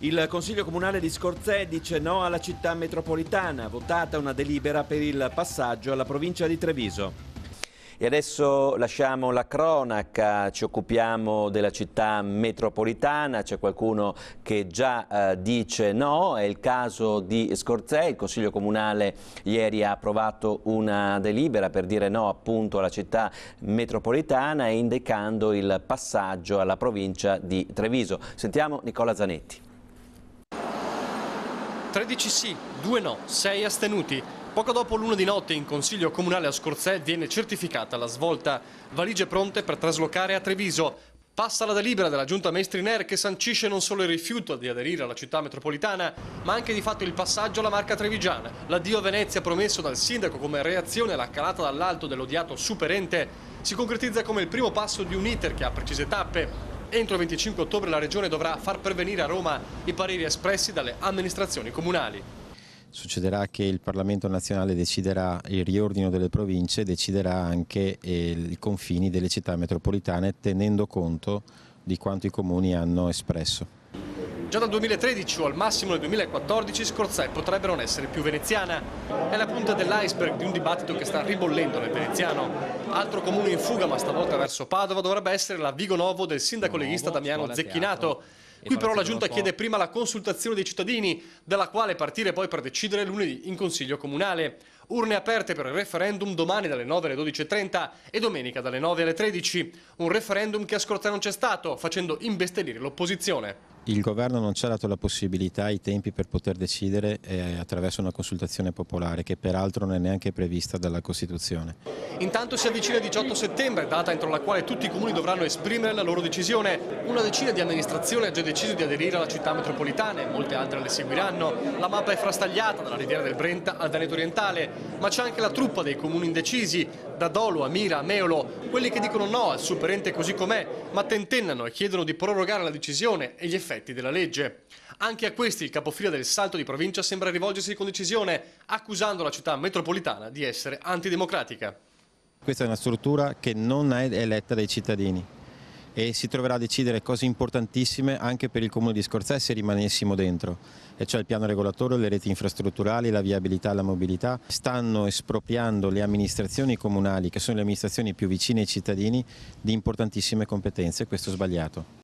Il Consiglio Comunale di Scorzè dice no alla città metropolitana, votata una delibera per il passaggio alla provincia di Treviso. E adesso lasciamo la cronaca, ci occupiamo della città metropolitana, c'è qualcuno che già dice no, è il caso di Scorzè. Il Consiglio Comunale ieri ha approvato una delibera per dire no appunto alla città metropolitana, indicando il passaggio alla provincia di Treviso. Sentiamo Nicola Zanetti. 13 sì, 2 no, 6 astenuti. Poco dopo l'1 di notte in Consiglio Comunale a Scorzè viene certificata la svolta. Valigie pronte per traslocare a Treviso. Passa la delibera della Giunta Maestriner che sancisce non solo il rifiuto di aderire alla città metropolitana, ma anche di fatto il passaggio alla marca trevigiana. L'addio a Venezia promesso dal sindaco come reazione alla calata dall'alto dell'odiato superente si concretizza come il primo passo di un iter che ha precise tappe. Entro il 25 ottobre la Regione dovrà far pervenire a Roma i pareri espressi dalle amministrazioni comunali. Succederà che il Parlamento nazionale deciderà il riordino delle province, deciderà anche i confini delle città metropolitane tenendo conto di quanto i comuni hanno espresso. Già dal 2013 o al massimo nel 2014 Scorzè potrebbe non essere più veneziana. È la punta dell'iceberg di un dibattito che sta ribollendo nel veneziano. Altro comune in fuga, ma stavolta verso Padova, dovrebbe essere la Vigonovo del sindaco leghista Damiano Zecchinato. Qui però la Giunta chiede prima la consultazione dei cittadini, dalla quale partire poi per decidere lunedì in Consiglio Comunale. Urne aperte per il referendum domani dalle 9 alle 12:30 e domenica dalle 9 alle 13. Un referendum che a Scorzè non c'è stato, facendo imbestialire l'opposizione. Il governo non ci ha dato la possibilità, i tempi per poter decidere attraverso una consultazione popolare, che peraltro non è neanche prevista dalla Costituzione. Intanto si avvicina il 18 settembre, data entro la quale tutti i comuni dovranno esprimere la loro decisione. Una decina di amministrazioni ha già deciso di aderire alla città metropolitana e molte altre le seguiranno. La mappa è frastagliata dalla Riviera del Brenta al Veneto orientale, ma c'è anche la truppa dei comuni indecisi, da Dolo a Mira a Meolo, quelli che dicono no al superente così com'è, ma tentennano e chiedono di prorogare la decisione e gli effetti della legge. Anche a questi il capofila del Salto di provincia sembra rivolgersi con decisione, accusando la città metropolitana di essere antidemocratica. Questa è una struttura che non è eletta dai cittadini e si troverà a decidere cose importantissime anche per il comune di Scorzè se rimanessimo dentro, e cioè il piano regolatore, le reti infrastrutturali, la viabilità, la mobilità. Stanno espropriando le amministrazioni comunali, che sono le amministrazioni più vicine ai cittadini, di importantissime competenze, e questo è sbagliato.